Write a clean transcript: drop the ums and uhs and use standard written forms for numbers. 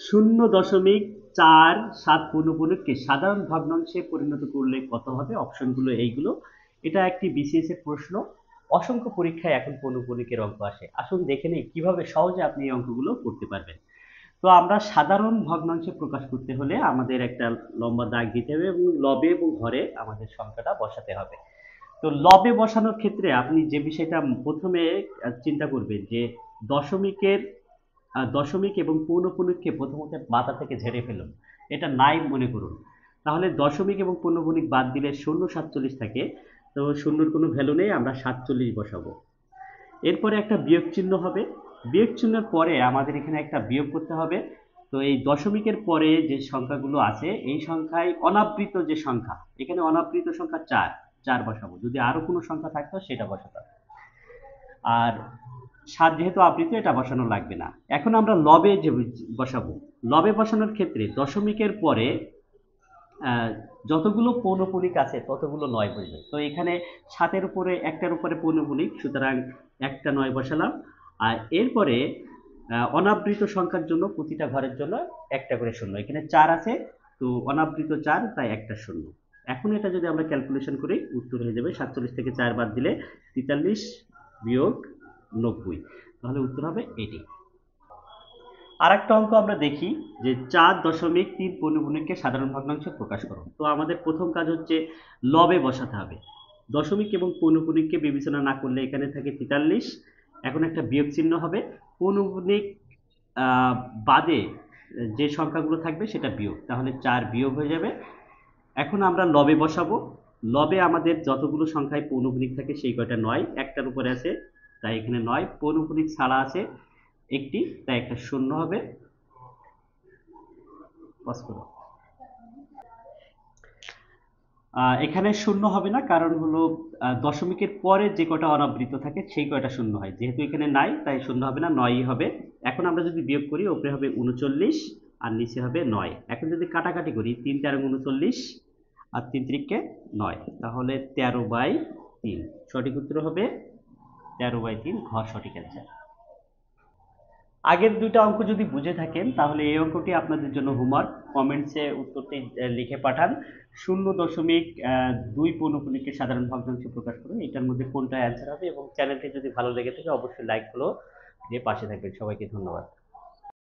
0.47 পূর্ণবর্গকে সাধারণ ভগ্নাংশে পরিণত করলে কত হবে? অপশনগুলো এইগুলো। এটা একটি বিসিএস এর প্রশ্ন। অসংখ্য পরীক্ষায় এখন পূর্ণবর্গের অঙ্ক আসে। আসুন দেখে নিই কিভাবে সহজে আপনি এই অঙ্কগুলো করতে পারবেন। তো আমরা সাধারণ ভগ্নাংশে প্রকাশ করতে হলে আমাদের একটা লম্বা দাগ দিতে হবে এবং লবে এবং হরে আমাদের সংখ্যাটা বসাতে হবে। তো লবে বসানোর ক্ষেত্রে আপনি যে বিষয়টা প্রথমে চিন্তা করবেন যে দশমিকের দশমিক এবং পৌনঃপুনিককে প্রথমত মাথা থেকে ঝেড়ে ফেলুন, এটা নাই মনে করুন। তাহলে দশমিক এবং পৌনঃপুনিক বাদ দিলে 0.47 থাকে। তো শূন্যর কোনো ভ্যালু নেই, আমরা 47 বসাবো। এরপরে একটা বিয়োগ চিহ্ন হবে। বিয়োগ চিহ্নের পরে আমাদের এখানে একটা বিয়োগ করতে হবে। তো এই দশমিকের পরে যে সংখ্যাগুলো আছে এই সংখ্যায় অনাবৃত যে সংখ্যা, এখানে অনাবৃত সংখ্যা 4, 4 বসাবো। যদি আরো কোনো সংখ্যা থাকতো সেটা বসাতাম। আর 7 যেহেতু আবৃত, এটা বসানো লাগবে না। এখন আমরা লবে যে বসাবো, লবে বসানোর ক্ষেত্রে দশমিকের পরে আহ, যতগুলো পৌনঃপুনিক আছে ততগুলো 9 বসবে। তো এখানে 7-এর উপরে একটার উপরে পৌনঃপুনিক, সুতরাং একটা 9 বসালাম। আর এরপরে অনাবৃত সংখ্যার জন্য প্রতিটা ঘরের জন্য একটা করে শূন্য। এখানে 4 আছে, তো অনাবৃত 4, তাই একটা শূন্য। এখন এটা যদি আমরা ক্যালকুলেশন করি উত্তর হয়ে যাবে 47 থেকে 4 বাদ দিলে 43 বিয়োগ 90, তাহলে উত্তর হবে এটি। আরেকটা অঙ্ক আমরা দেখি যে 4.3 পৌনঃপুনিককে সাধারণ ভগ্নাংশে প্রকাশ করুন। তো আমাদের প্রথম কাজ হচ্ছে লবে বসাতে হবে। দশমিক এবং পৌনঃপুনিককে বিবেচনা না করলে এখানে থাকে 43। এখন একটা বিয়োগ চিহ্ন হবে। পৌনঃপুনিক বাদে যে সংখ্যাগুলো থাকবে সেটা বিয়োগ, তাহলে 4 বিয়োগ হয়ে যাবে। এখন আমরা লবে বসাবো। লবে আমাদের যতগুলো সংখ্যায় পৌনঃপুনিক থাকে সেই কয়টা 9, একটার উপরে আছে তাই এখানে 9, পৌনঃপুনিক ছাড়া আছে একটি, তাই একটা শূন্য হবে। এখানে শূন্য হবে না, কারণ হলো দশমিকের পরে যে কটা অনাবৃত থাকে সেই কয়টা শূন্য হয়, যেহেতু এখানে নাই তাই শূন্য হবে না, 9ই হবে। এখন আমরা যদি বিয়োগ করি উপরে হবে 39 আর নিচে হবে 9। এখন যদি কাটাকাটি করি 3×4 = 39 আর 3×3 = 9, তাহলে 13/3 সঠিক উত্তর হবে 13/3, ঘ সঠিক অ্যান্সার। আগের দুইটা অঙ্ক যদি বুঝে থাকেন তাহলে এই অঙ্কটি আপনাদের জন্য হোমওয়ার্ক। কমেন্টসে উত্তরটি লিখে পাঠান। 0.2 পৌনঃপুনিককে সাধারণ ভগ্নাংশে প্রকাশ করুন, এটার মধ্যে কোনটা অ্যান্সার হবে। এবং চ্যানেলটি যদি ভালো লেগে থাকে অবশ্যই লাইক ফলো দিয়ে পাশে থাকবেন। সবাইকে ধন্যবাদ।